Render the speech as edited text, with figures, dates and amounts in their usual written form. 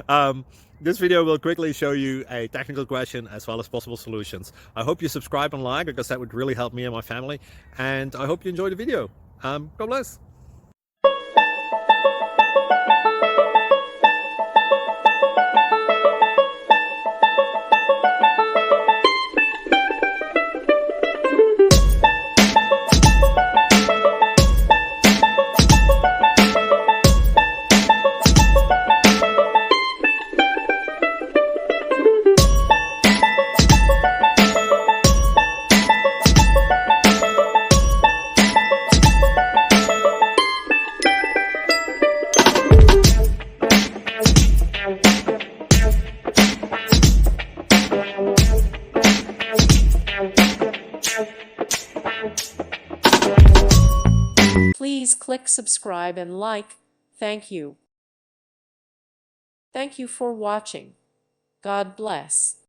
um, this video will quickly show you a technical question as well as possible solutions. I hope you subscribe and like, because that would really help me and my family. And I hope you enjoy the video. God bless. Please click subscribe and like. Thank you. Thank you for watching. God bless.